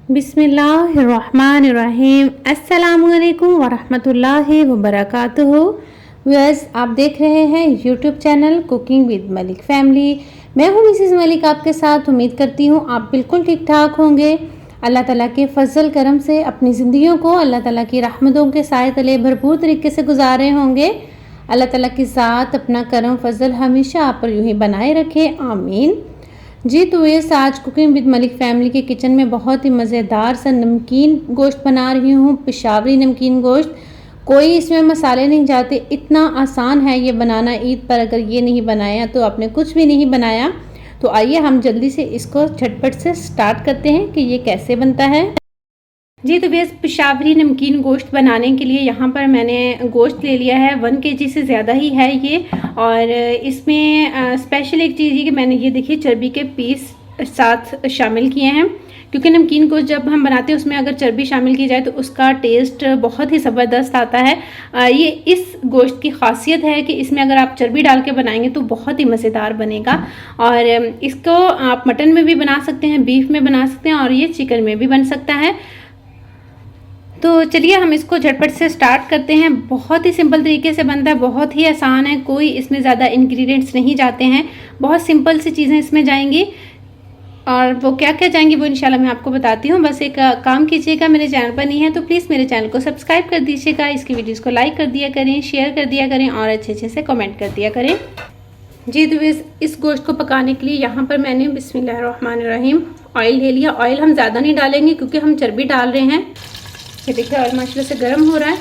बिस्मिल्लाहिर्रहमानिर्रहीम। अस्सलामुअलैकुम वरहमतुल्लाहि वबरकातुहू। व्यूअर्स, आप देख रहे हैं YouTube channel cooking with Malik family. मैं हूं मिसेस मलिक आपके साथ। उम्मीद करती हूं आप बिल्कुल ठीक ठाक होंगे। अल्लाह ताला के फजल करम से अपनी ज़िंदगियों को अल्लाह ताला की रहमतों के साए तले भरपूर तरीके से गुजारे होंगे। अल्लाह ताला की ज़ात अपना करम फजल हमेशा आप पर यूं ही बनाए रखे, आमीन। जी तो ये आज कुकिंग विद मलिक फैमिली के किचन में बहुत ही मज़ेदार सा नमकीन गोश्त बना रही हूँ, पेशावरी नमकीन गोश्त। कोई इसमें मसाले नहीं जाते, इतना आसान है ये बनाना। ईद पर अगर ये नहीं बनाया तो आपने कुछ भी नहीं बनाया। तो आइए हम जल्दी से इसको झटपट से स्टार्ट करते हैं कि ये कैसे बनता है। जी तो बेस पेशावरी नमकीन गोश्त बनाने के लिए यहाँ पर मैंने गोश्त ले लिया है। 1 kg से ज़्यादा ही है ये। और इसमें स्पेशल एक चीज़ है कि मैंने ये देखिए चर्बी के पीस साथ शामिल किए हैं, क्योंकि नमकीन गोश्त जब हम बनाते हैं उसमें अगर चर्बी शामिल की जाए तो उसका टेस्ट बहुत ही ज़बरदस्त आता है। ये इस गोश्त की खासियत है कि इसमें अगर आप चर्बी डाल के बनाएंगे तो बहुत ही मज़ेदार बनेगा। और इसको आप मटन में भी बना सकते हैं, बीफ में बना सकते हैं और ये चिकन में भी बन सकता है। तो चलिए हम इसको झटपट से स्टार्ट करते हैं। बहुत ही सिंपल तरीके से बनता है, बहुत ही आसान है। कोई इसमें ज़्यादा इंग्रेडिएंट्स नहीं जाते हैं, बहुत सिंपल सी चीज़ें इसमें जाएंगी। और वो क्या क्या जाएंगी वो इंशाल्लाह मैं आपको बताती हूँ। बस एक काम कीजिएगा, मेरे चैनल पर नहीं है तो प्लीज़ मेरे चैनल को सब्सक्राइब कर दीजिएगा, इसकी वीडियोज़ को लाइक कर दिया करें, शेयर कर दिया करें और अच्छे से कमेंट कर दिया करें। जी तो इस गोश्त को पकाने के लिए यहाँ पर मैंने बिस्मिल्लाहिर्रहमानिर्रहीम ऑयल ले लिया। ऑयल हम ज़्यादा नहीं डालेंगे क्योंकि हम चर्बी डाल रहे हैं। ये देखिए ऑयल माशाल्लाह से गर्म हो रहा है।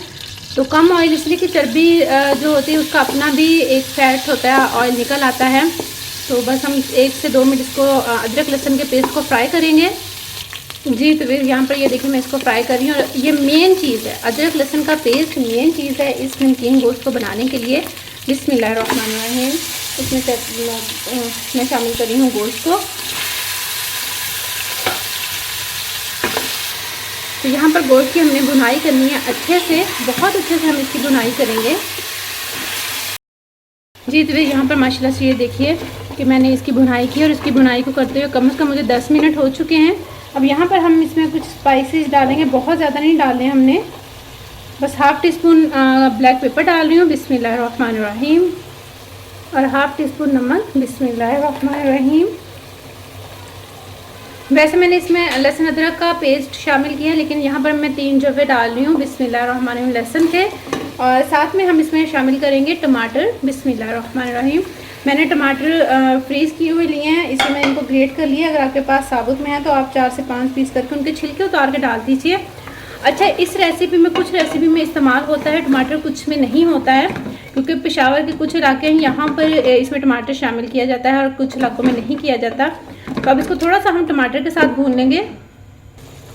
तो कम ऑयल इसलिए कि चर्बी जो होती है उसका अपना भी एक फैट होता है, ऑयल निकल आता है। तो बस हम 1 से 2 मिनट इसको अदरक लहसुन के पेस्ट को फ्राई करेंगे। जी तो फिर यहाँ पर ये देखिए मैं इसको फ्राई कर रही हूँ। और ये मेन चीज़ है, अदरक लहसुन का पेस्ट मेन चीज़ है इस नमकीन गोश्त को बनाने के लिए। बिस्मिल्लाहिर्रहमानिर्रहीम। इसमें से मैं शामिल कर रही हूँ गोश्त को। तो यहाँ पर गोश्त की हमने भुनाई करनी है अच्छे से, बहुत अच्छे से हम इसकी भुनाई करेंगे। जी तो यहाँ पर माशाल्लाह से ये देखिए कि मैंने इसकी भुनाई की और इसकी भुनाई को करते हुए कम से कम मुझे 10 मिनट हो चुके हैं। अब यहाँ पर हम इसमें कुछ स्पाइसेस डालेंगे, बहुत ज़्यादा नहीं डालने हमने, बस ½ टीस्पून ब्लैक पेपर डाल रही हूँ बिस्मिल्लाहिर्रहमानिर्रहीम। और ½ टीस्पून नमक बिस्मिल्लाहिर्रहमानिर्रहीम। वैसे मैंने इसमें लहसुन अदरक का पेस्ट शामिल किया है, लेकिन यहाँ पर मैं 3 जवे डाल रही हूँ बिस्मिल्लाहिर्रहमानिर्रहीम लहसुन के। और साथ में हम इसमें शामिल करेंगे टमाटर बिस्मिल्लाहिर्रहमानिर्रहीम। मैंने टमाटर फ्रीज़ किए हुए लिए हैं, इसे मैं इनको ग्रेट कर लिया। अगर आपके पास साबुत में है तो आप 4 से 5 पीस करके उनके छिलके उतार के डाल दीजिए। अच्छा, इस रेसिपी में कुछ रेसिपी में इस्तेमाल होता है टमाटर, कुछ में नहीं होता है, क्योंकि पेशावर के कुछ इलाके हैं यहाँ पर इसमें टमाटर शामिल किया जाता है और कुछ इलाकों में नहीं किया जाता। तो अब इसको थोड़ा सा हम टमाटर के साथ भून लेंगे।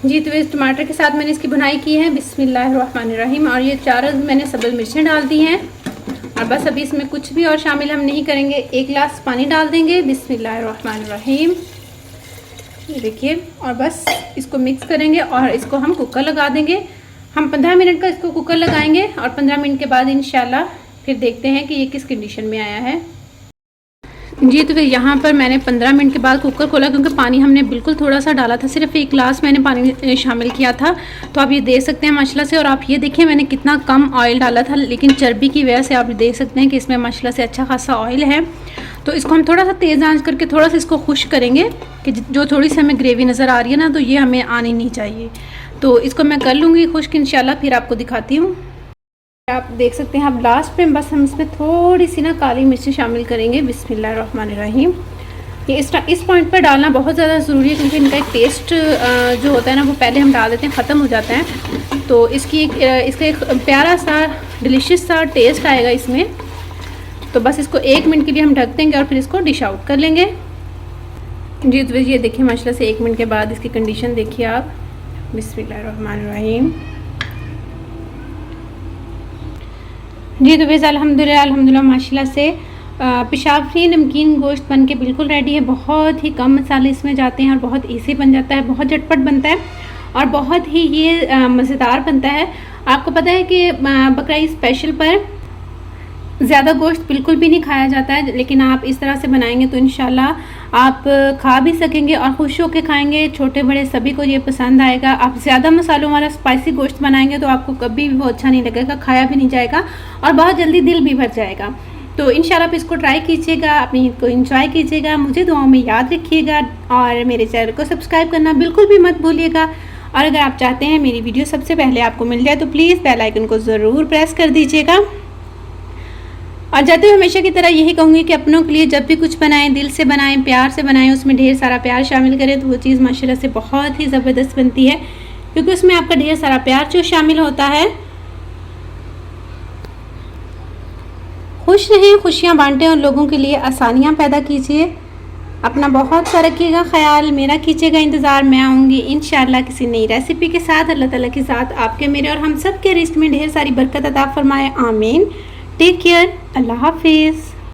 जी तो इस टमाटर के साथ मैंने इसकी भुनाई की है बिस्मिल्लाहिर्रहमानिर्रहीम। और ये 4 मैंने सब्ज़ मिर्चें डाल दी हैं। और बस अभी इसमें कुछ भी और शामिल हम नहीं करेंगे। 1 गिलास पानी डाल देंगे बिस्मिल्लाहिर्रहमानिर्रहीम। ये देखिए, और बस इसको मिक्स करेंगे और इसको हम कुकर लगा देंगे। हम 15 मिनट का इसको कुकर लगाएंगे और 15 मिनट के बाद इंशाल्लाह फिर देखते हैं कि ये किस कंडीशन में आया है। जी तो फिर यहाँ पर मैंने 15 मिनट के बाद कुकर खोला, क्योंकि पानी हमने बिल्कुल थोड़ा सा डाला था, सिर्फ 1 गिलास मैंने पानी शामिल किया था। तो आप ये देख सकते हैं माशाल्लाह से। और आप ये देखिए मैंने कितना कम ऑयल डाला था, लेकिन चर्बी की वजह से आप देख सकते हैं कि इसमें माशाल्लाह से अच्छा खासा ऑयल है। तो इसको हम थोड़ा सा तेज़ आंच करके थोड़ा सा इसको खुश करेंगे कि जो थोड़ी सी हमें ग्रेवी नज़र आ रही है ना, तो ये हमें आनी नहीं चाहिए। तो इसको मैं कर लूँगी खुश्क इंशाल्लाह, फिर आपको दिखाती हूँ। आप देख सकते हैं। अब लास्ट में बस हम इसमें थोड़ी सी ना काली मिर्ची शामिल करेंगे बिस्मिल्लाहिर्रहमानिर्रहीम। ये इस पॉइंट पर डालना बहुत ज़्यादा ज़रूरी है, क्योंकि इनका एक टेस्ट जो होता है ना वो पहले हम डाल देते हैं ख़त्म हो जाता है। तो इसका एक प्यारा सा डिलीशियस सा टेस्ट आएगा इसमें। तो बस इसको 1 मिनट के लिए हम ढक देंगे और फिर इसको डिश आउट कर लेंगे। जी तो ये देखिए माशाल्लाह से 1 मिनट के बाद इसकी कंडीशन देखिए आप बिस्मिल्लाहिर्रहमानिर्रहीम। जी तो वैसे अल्हम्दुलिल्लाह माशाल्लाह से पेशावरी नमकीन गोश्त बन के बिल्कुल रेडी है। बहुत ही कम मसाले इसमें जाते हैं और बहुत इजी बन जाता है, बहुत झटपट बनता है और बहुत ही ये मज़ेदार बनता है। आपको पता है कि बकरा ईद स्पेशल पर ज़्यादा गोश्त बिल्कुल भी नहीं खाया जाता है, लेकिन आप इस तरह से बनाएंगे तो इंशाल्लाह आप खा भी सकेंगे और खुश होकर खाएंगे। छोटे बड़े सभी को ये पसंद आएगा। आप ज़्यादा मसालों वाला स्पाइसी गोश्त बनाएंगे तो आपको कभी भी वो अच्छा नहीं लगेगा, खाया भी नहीं जाएगा और बहुत जल्दी दिल भी भर जाएगा। तो इंशाल्लाह आप इसको ट्राई कीजिएगा, अपनी ईद को एंजॉय कीजिएगा, मुझे दुआओं में याद रखिएगा और मेरे चैनल को सब्सक्राइब करना बिल्कुल भी मत भूलिएगा। और अगर आप चाहते हैं मेरी वीडियो सबसे पहले आपको मिल जाए तो प्लीज़ बेल आइकन को ज़रूर प्रेस कर दीजिएगा। और जाते हुए हमेशा की तरह यही कहूँगी कि अपनों के लिए जब भी कुछ बनाएं दिल से बनाएं, प्यार से बनाएं, उसमें ढेर सारा प्यार शामिल करें तो वो चीज़ माशाल्लाह से बहुत ही ज़बरदस्त बनती है, क्योंकि उसमें आपका ढेर सारा प्यार जो शामिल होता है। खुश रहें, खुशियाँ बांटें और लोगों के लिए आसानियाँ पैदा कीजिए। अपना बहुत सा रखिएगा ख्याल, मेरा कीजिएगा इंतज़ार। मैं आऊँगी इंशाअल्लाह किसी नई रेसिपी के साथ। अल्लाह ताला के साथ आपके मेरे और हम सब के रिज़्क़ में ढेर सारी बरकत अता फरमाए, आमीन। टेक केयर, अल्लाह हाफिज़।